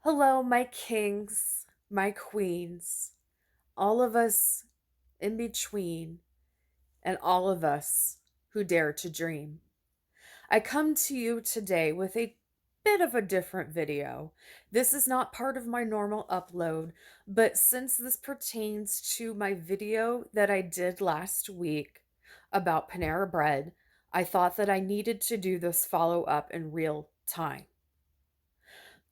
Hello, my kings, my queens, all of us in between, and all of us who dare to dream. I come to you today with a bit of a different video. This is not part of my normal upload, but since this pertains to my video that I did last week about Panera Bread, I thought that I needed to do this follow up in real time.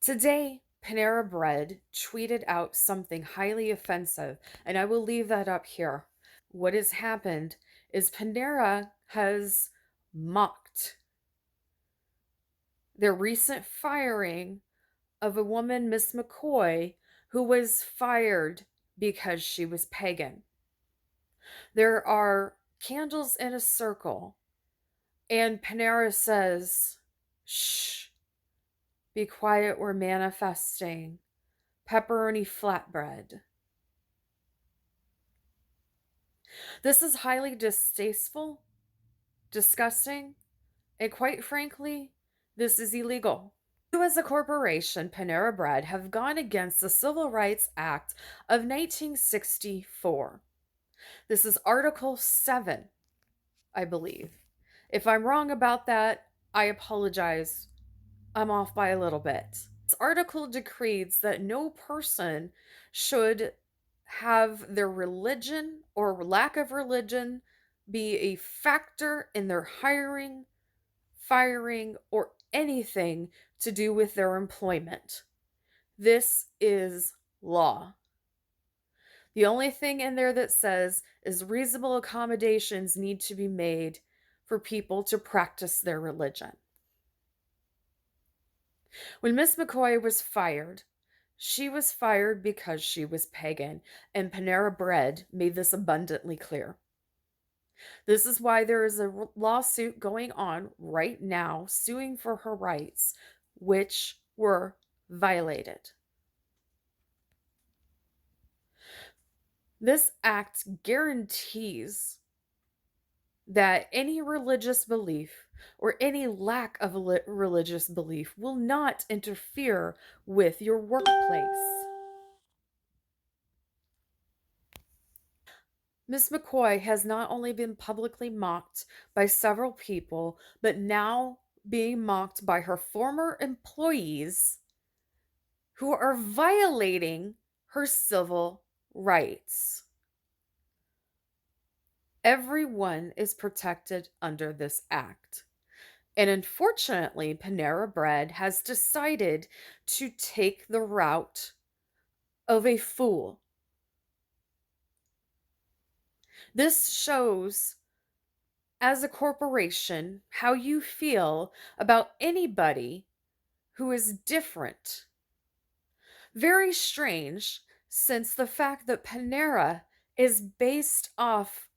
Today, Panera Bread tweeted out something highly offensive, and I will leave that up here. What has happened is Panera has mocked their recent firing of a woman, Miss McCoy, who was fired because she was pagan. There are candles in a circle, and Panera says, shh, be quiet, we're manifesting. Pepperoni flatbread. This is highly distasteful, disgusting, and quite frankly, this is illegal. You, as a corporation, Panera Bread, have gone against the Civil Rights Act of 1964. This is Article 7, I believe. If I'm wrong about that, I apologize. I'm off by a little bit. This article decrees that no person should have their religion or lack of religion be a factor in their hiring, firing, or anything to do with their employment. This is law. The only thing in there that says is reasonable accommodations need to be made for people to practice their religion. When Miss McCoy was fired, she was fired because she was pagan, and Panera Bread made this abundantly clear. This is why there is a lawsuit going on right now suing for her rights, which were violated. This act guarantees that any religious belief or any lack of religious belief will not interfere with your workplace. Miss McCoy has not only been publicly mocked by several people, but now being mocked by her former employees who are violating her civil rights. Everyone is protected under this act. And unfortunately, Panera Bread has decided to take the route of a fool. This shows, as a corporation, how you feel about anybody who is different. Very strange, since the fact that Panera is based off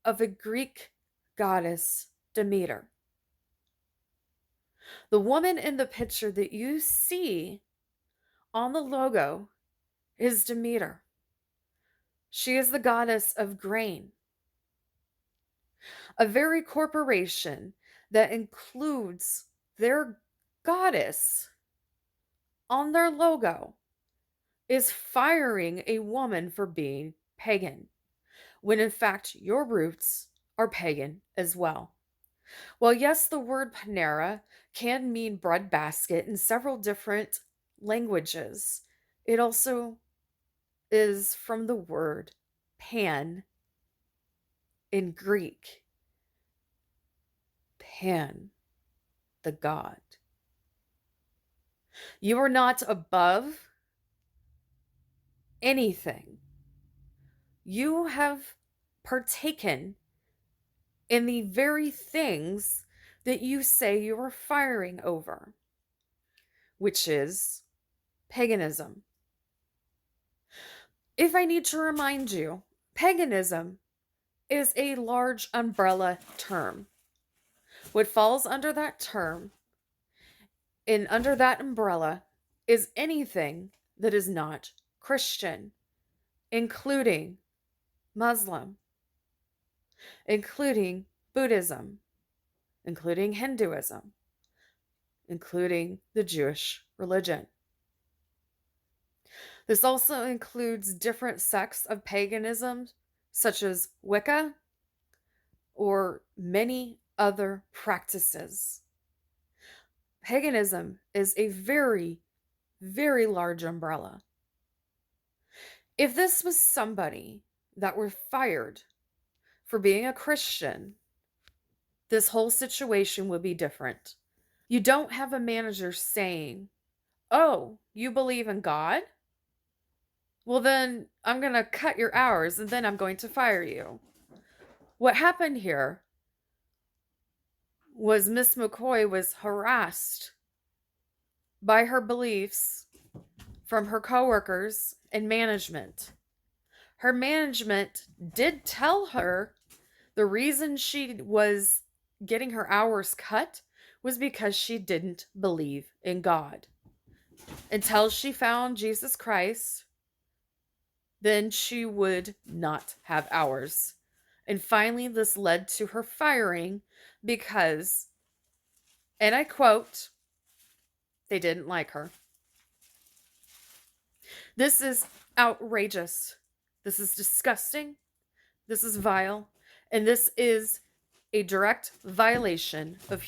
of a Greek goddess, Demeter. The woman in the picture that you see on the logo is Demeter. She is the goddess of grain. A very corporation that includes their goddess on their logo is firing a woman for being pagan, when in fact your roots are pagan as well. Well, yes, the word Panera can mean breadbasket in several different languages. It also is from the word pan in Greek. Pan, the god. You are not above anything. You have partaken in the very things that you say you are firing over, which is paganism. If I need to remind you, paganism is a large umbrella term. What falls under that term and under that umbrella is anything that is not Christian, including Muslim, including Buddhism, including Hinduism, including the Jewish religion. This also includes different sects of paganism, such as Wicca, or many other practices. Paganism is a very, very large umbrella. If this was somebody that were fired for being a Christian, this whole situation would be different. You don't have a manager saying, "Oh, you believe in God? Well, then I'm going to cut your hours and then I'm going to fire you." What happened here was Miss McCoy was harassed by her beliefs from her coworkers and management. Her management did tell her the reason she was getting her hours cut was because she didn't believe in God. Until she found Jesus Christ, then she would not have hours. And finally, this led to her firing because, and I quote, they didn't like her. This is outrageous. This is disgusting. This is vile. And this is a direct violation of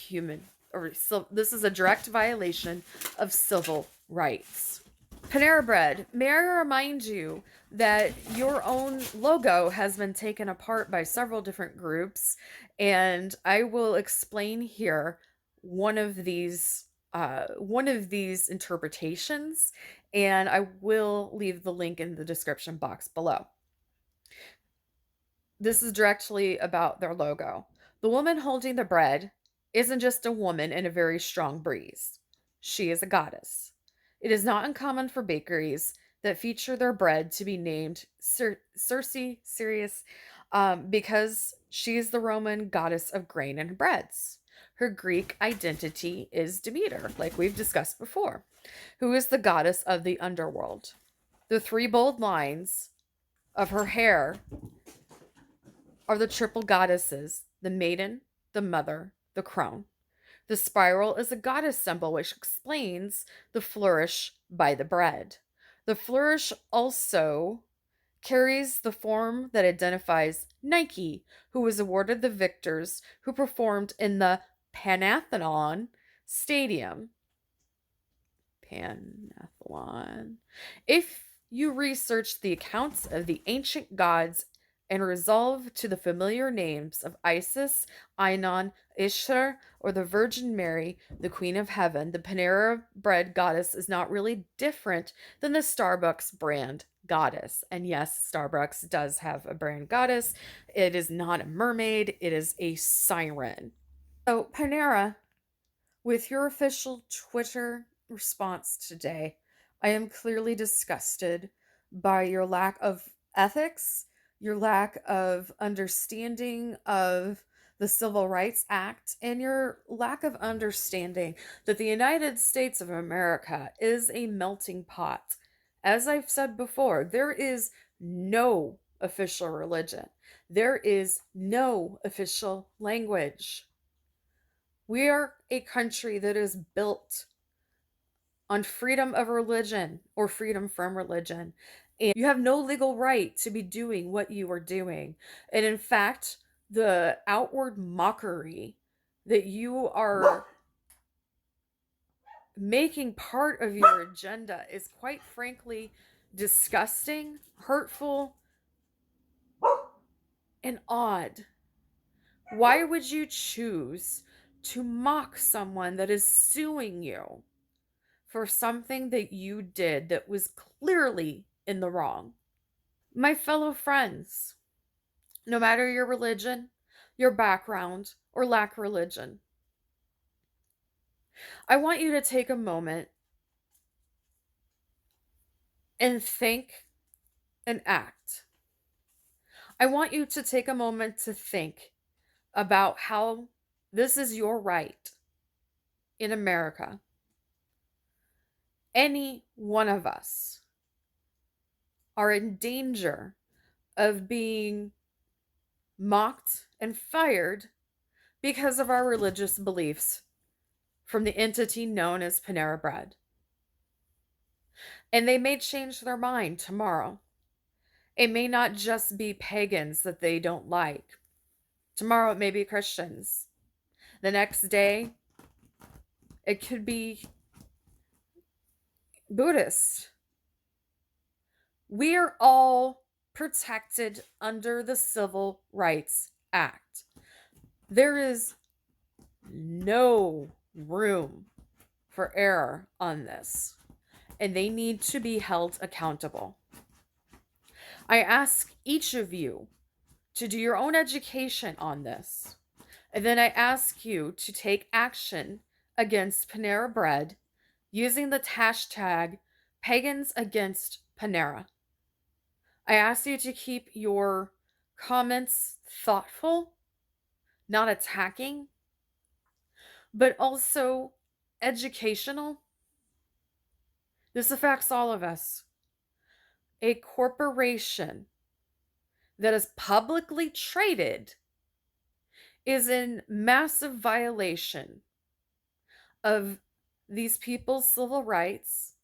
this is a direct violation of civil rights. Panera Bread, may I remind you that your own logo has been taken apart by several different groups, and I will explain here one of these interpretations, and I will leave the link in the description box below. This is directly about their logo. The woman holding the bread isn't just a woman in a very strong breeze. She is a goddess. It is not uncommon for bakeries that feature their bread to be named Circe, Sirius, because she is the Roman goddess of grain and breads. Her Greek identity is Demeter, like we've discussed before, who is the goddess of the underworld. The three bold lines of her hair are the triple goddesses: the maiden, the mother, the crone. The spiral is a goddess symbol which explains the flourish by the bread. The flourish also carries the form that identifies Nike, who was awarded the victors who performed in the Panathlon Stadium. Panathlon. If you research the accounts of the ancient gods and resolve to the familiar names of Isis, Ainon, Ishtar, or the Virgin Mary, the Queen of Heaven, the Panera Bread goddess is not really different than the Starbucks brand goddess. And yes, Starbucks does have a brand goddess. It is not a mermaid, it is a siren. So, Panera, with your official Twitter response today, I am clearly disgusted by your lack of ethics, your lack of understanding of the Civil Rights Act, and your lack of understanding that the United States of America is a melting pot. As I've said before, there is no official religion, there is no official language. We are a country that is built on freedom of religion or freedom from religion. And you have no legal right to be doing what you are doing. And in fact, the outward mockery that you are making part of your agenda is quite frankly disgusting, hurtful, and odd. Why would you choose to mock someone that is suing you for something that you did that was clearly in the wrong? My fellow friends, no matter your religion, your background, or lack religion, I want you to take a moment and think and act. I want you to take a moment to think about how this is your right in America. Any one of us are in danger of being mocked and fired because of our religious beliefs from the entity known as Panera Bread. And they may change their mind tomorrow. It may not just be pagans that they don't like. Tomorrow it may be Christians. The next day it could be Buddhist. We're all protected under the Civil Rights Act. There is no room for error on this, and they need to be held accountable. I ask each of you to do your own education on this, and then I ask you to take action against Panera Bread using the hashtag Pagans Against Panera. I ask you to keep your comments thoughtful, not attacking, but also educational. This affects all of us. A corporation that is publicly traded is in massive violation of these people's civil rights,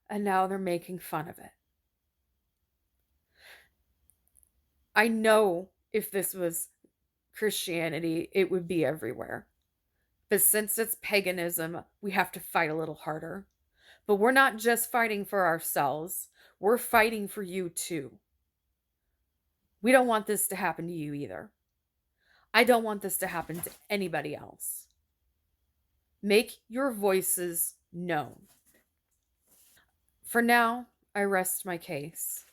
and now they're making fun of it. I know if this was Christianity, it would be everywhere. But since it's paganism, we have to fight a little harder. But we're not just fighting for ourselves, we're fighting for you too. We don't want this to happen to you either. I don't want this to happen to anybody else. Make your voices known. For now, I rest my case.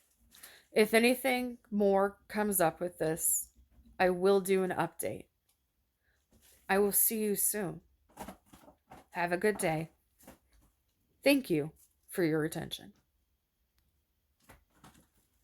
If anything more comes up with this, I will do an update. I will see you soon. Have a good day. Thank you for your attention.